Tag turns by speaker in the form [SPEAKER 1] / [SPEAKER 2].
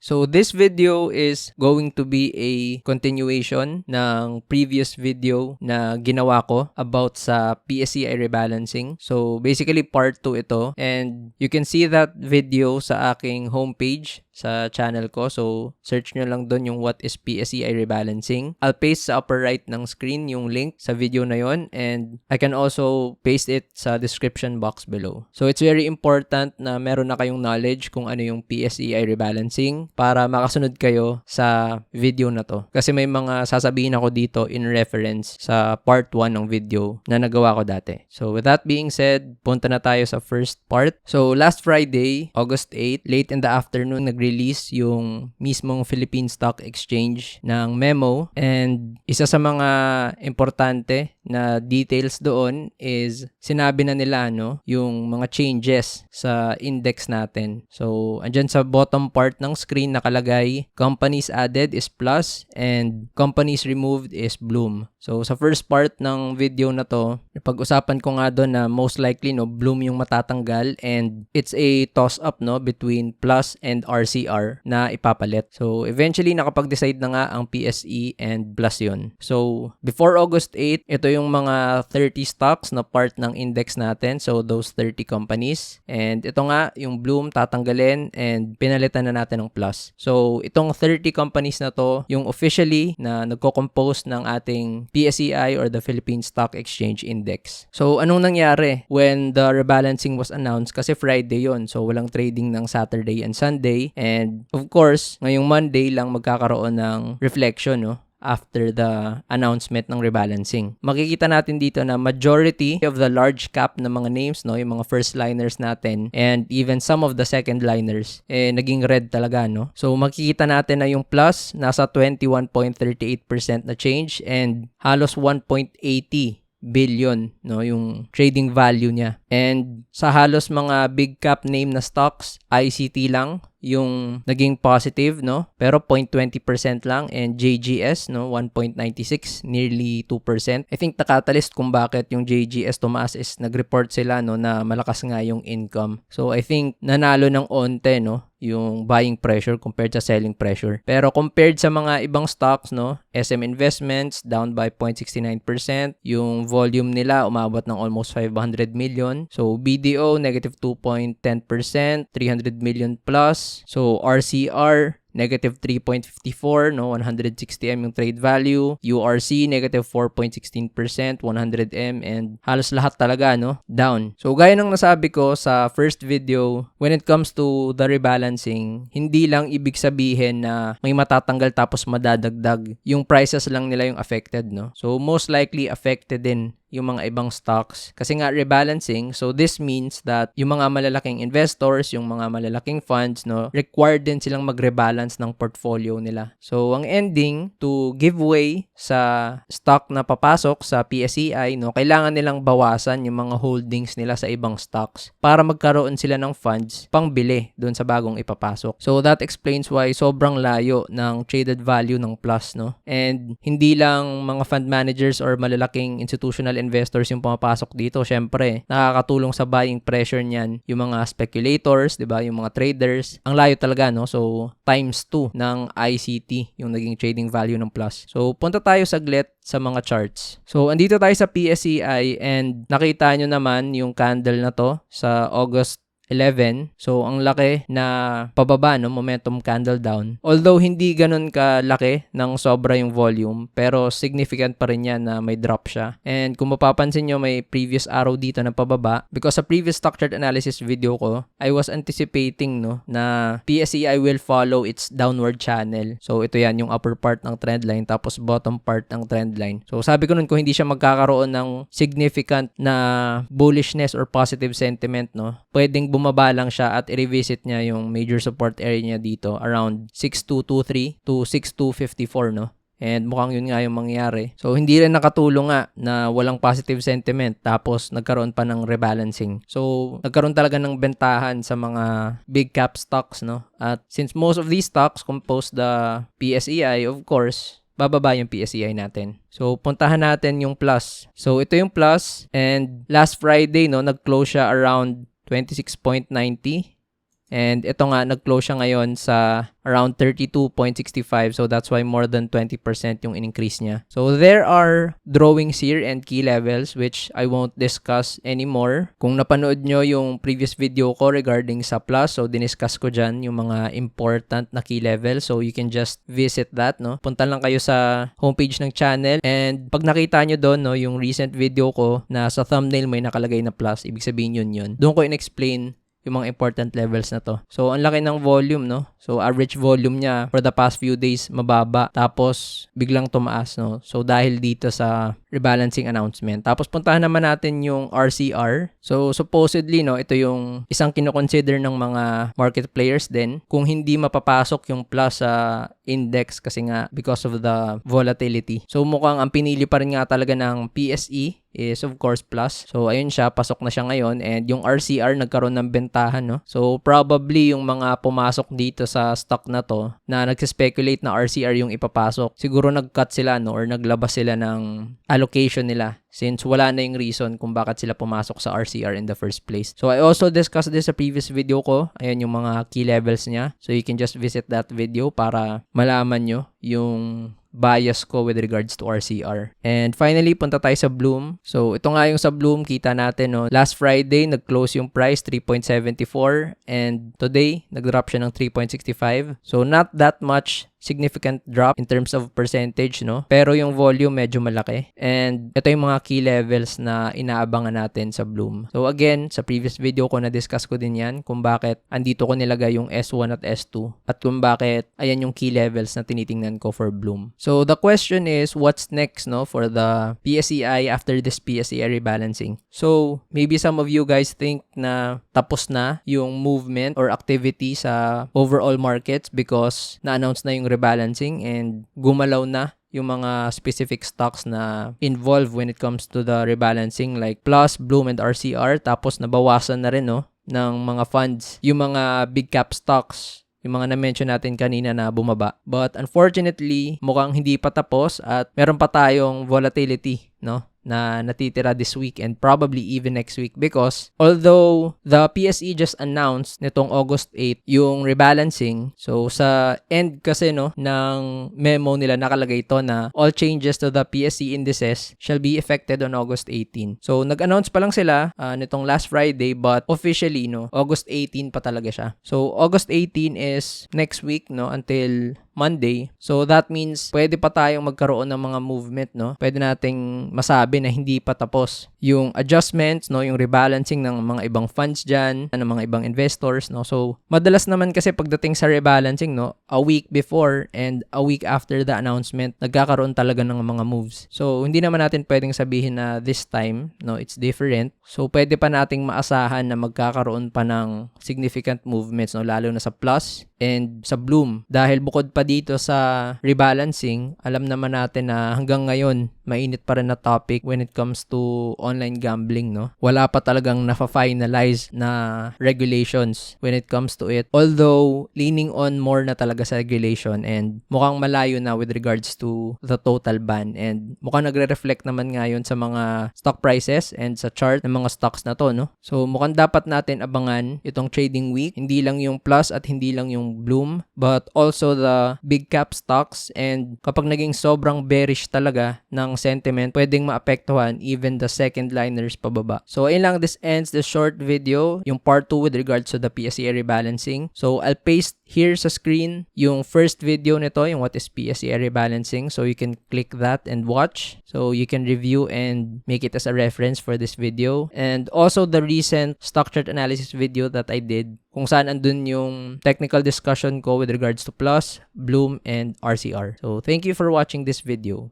[SPEAKER 1] So this video is going to be a continuation ng previous video na ginawa ko about sa PSEI rebalancing. So basically part 2 ito, and you can see that video sa aking homepage sa channel ko. So search nyo lang doon yung what is PSEI rebalancing. I'll paste sa upper right ng screen yung link sa video na yon, and I can also paste it sa description box below. So it's very important na meron na kayong knowledge kung ano yung PSEI rebalancing para makasunod kayo sa video na to. Kasi may mga sasabihin ako dito in reference sa part 1 ng video na nagawa ko dati. So with that being said, punta na tayo sa first part. So last Friday, August 8, late in the afternoon, nag-release yung mismong Philippine Stock Exchange ng memo, and isa sa mga importante na details doon is sinabi na nila yung mga changes sa index natin. So andyan sa bottom part ng screen nakalagay companies added is plus and companies removed is bloom. So sa first part ng video na to, pag-usapan ko nga doon na most likely bloom yung matatanggal, and it's a toss up between plus and RCR na ipapalit. So eventually nakapag-decide na nga ang PSE and plus yun. So before August 8, ito yung mga 30 stocks na part ng index natin. So those 30 companies, and ito nga yung bloom tatanggalin and pinalitan na natin ng plus. So itong 30 companies na to yung officially na nagko-compose ng ating PSEI or the Philippine Stock Exchange Index. So anong nangyari when the rebalancing was announced? Kasi Friday yon, so walang trading ng Saturday and Sunday, and of course ngayong Monday lang magkakaroon ng reflection after the announcement ng rebalancing. Makikita natin dito na majority of the large cap na mga names, yung mga first liners natin and even some of the second liners, naging red talaga, So makikita natin na yung plus nasa 21.38% na change and halos 1.80 billion yung trading value niya. And sa halos mga big cap name na stocks, ICT lang yung naging positive, pero 0.20% lang, and JGS 1.96, nearly 2%. I think the-catalyst kung bakit yung JGS tumaas is nag-report sila na malakas nga yung income. So I think nanalo ng onte yung buying pressure compared sa selling pressure. Pero compared sa mga ibang stocks, SM Investments down by 0.69%, yung volume nila umabot ng almost 500 million. So BDO negative 2.10%, 300 million plus. So RCR negative 3.54, 160M yung trade value. URC negative 4.16%, 100M, and halos lahat talaga down. So gaya ng nasabi ko sa first video, when it comes to the rebalancing, hindi lang ibig sabihin na may matatanggal tapos madadagdag. Yung prices lang nila yung affected, So most likely affected din yung mga ibang stocks. Kasi nga rebalancing, so this means that yung mga malalaking investors, yung mga malalaking funds, required din silang mag-rebalance ng portfolio nila. So ang ending, to give way sa stock na papasok sa PSEI, kailangan nilang bawasan yung mga holdings nila sa ibang stocks para magkaroon sila ng funds pangbili doon sa bagong ipapasok. So that explains why sobrang layo ng traded value ng plus, And hindi lang mga fund managers or malalaking institutional investors yung pumapasok dito. Syempre, nakakatulong sa buying pressure niyan yung mga speculators, 'di ba? Yung mga traders. Ang layo talaga, So times 2 ng ICT yung naging trading value ng plus. So punta tayo saglit sa mga charts. So andito tayo sa PSEI, and nakita nyo naman yung candle na to sa August 11. So, ang laki na pababa, momentum candle down. Although, hindi ganun kalaki ng sobra yung volume, pero significant pa rin yan na may drop siya. And kung mapapansin nyo, may previous arrow dito na pababa. Because sa previous stock chart analysis video ko, I was anticipating na PSEI will follow its downward channel. So, ito yan, yung upper part ng trend line, tapos bottom part ng trend line. So, sabi ko nun, kung hindi siya magkakaroon ng significant na bullishness or positive sentiment, pwedeng bumaba lang siya at i-revisit niya yung major support area niya dito around 6223 to 6254, And mukhang yun nga yung mangyari. So, hindi rin nakatulong nga na walang positive sentiment tapos nagkaroon pa ng rebalancing. So, nagkaroon talaga ng bentahan sa mga big cap stocks, At since most of these stocks compose the PSEI, of course, bababa yung PSEI natin. So, puntahan natin yung plus. So, ito yung plus, and last Friday, nag-close siya around 26.90. And ito nga, nag-close siya ngayon sa around 32.65. So that's why more than 20% yung in-increase niya. So there are drawings here and key levels which I won't discuss anymore. Kung napanood nyo yung previous video ko regarding sa plus, so diniscuss ko dyan yung mga important na key levels. So you can just visit that, no? Punta lang kayo sa homepage ng channel, and pag nakita nyo doon, no, yung recent video ko na sa thumbnail may nakalagay na plus, ibig sabihin yun. Doon ko in-explain yung mga important levels na to. So, ang laki ng volume, no? So, average volume niya for the past few days mababa. Tapos, biglang tumaas, no? So, dahil dito sa rebalancing announcement. Tapos, puntahan naman natin yung RCR. So, supposedly, no, ito yung isang kinoconsider ng mga market players din kung hindi mapapasok yung plus sa index kasi nga because of the volatility. So, mukhang ang pinili pa rin nga talaga ng PSE is of course plus. So, ayun siya, pasok na siya ngayon, and yung RCR nagkaroon ng bentahan, no? So, probably yung mga pumasok dito sa stock na to na nagsispekulate na RCR yung ipapasok, siguro nag-cut sila, no, or naglabas sila ng allocation nila since wala na yung reason kung bakit sila pumasok sa RCR in the first place. So, I also discussed this sa previous video ko. Ayan yung mga key levels niya. So, you can just visit that video para malaman nyo yung bias ko with regards to RCR. And finally, punta tayo sa Bloom. So, ito nga yung sa Bloom, kita natin, no, last Friday, nag-close yung price 3.74, and today, nag-drop siya ng 3.65. So, not that much significant drop in terms of percentage, no? Pero yung volume medyo malaki. And ito yung mga key levels na inaabangan natin sa Bloom. So again, sa previous video ko na-discuss ko din yan kung bakit andito ko nilagay yung S1 at S2 at kung bakit ayan yung key levels na tinitingnan ko for Bloom. So the question is, what's next, no, for the PSEI after this PSEI rebalancing? So maybe some of you guys think na tapos na yung movement or activity sa overall markets because na-announce na yung rebalancing and gumalaw na yung mga specific stocks na involved when it comes to the rebalancing like Plus, Bloom, and RCR. Tapos nabawasan na rin, no, ng mga funds yung mga big cap stocks, yung mga na-mention natin kanina na bumaba. But unfortunately, mukhang hindi pa tapos at meron pa tayong volatility, no, na natitira this week and probably even next week because although the PSE just announced nitong August 8 yung rebalancing, so sa end kasi, no, ng memo nila nakalagay ito na all changes to the PSE indices shall be effected on August 18. So nag-announce pa lang sila nitong last Friday, but officially, no, August 18 pa talaga siya. So August 18 is next week, no, until Monday. So that means pwede pa tayong magkaroon ng mga movement, no? Pwede nating masabi na hindi pa tapos yung adjustments, no, yung rebalancing ng mga ibang funds dyan, ng mga ibang investors, no? So madalas naman kasi pagdating sa rebalancing, no, a week before and a week after the announcement, nagkakaroon talaga ng mga moves. So hindi naman natin pwedeng sabihin na this time, no, it's different. So pwede pa nating maasahan na magkakaroon pa ng significant movements, no, lalo na sa Plus and sa Bloom. Dahil bukod pa dito sa rebalancing, alam naman natin na hanggang ngayon, mainit pa rin na topic when it comes to online gambling, no? Wala pa talagang nafa-finalize na regulations when it comes to it. Although, leaning on more na talaga sa regulation and mukhang malayo na with regards to the total ban. And mukhang nagre-reflect naman ngayon sa mga stock prices and sa chart ng mga stocks na to, no? So, mukhang dapat natin abangan itong trading week. Hindi lang yung Plus at hindi lang yung Bloom, but also the big cap stocks. And kapag naging sobrang bearish talaga ng sentiment, pwedeng maapektuhan even the second liners pababa. So ayun lang, this ends the short video, yung part 2 with regards to the PSEI rebalancing. So I'll paste here sa screen yung first video nito, yung what is PSEI rebalancing, so you can click that and watch, so you can review and make it as a reference for this video. And also the recent stock chart analysis video that I did, kung saan andun yung technical discussion ko with regards to Plus, Bloom, and RCR. So thank you for watching this video.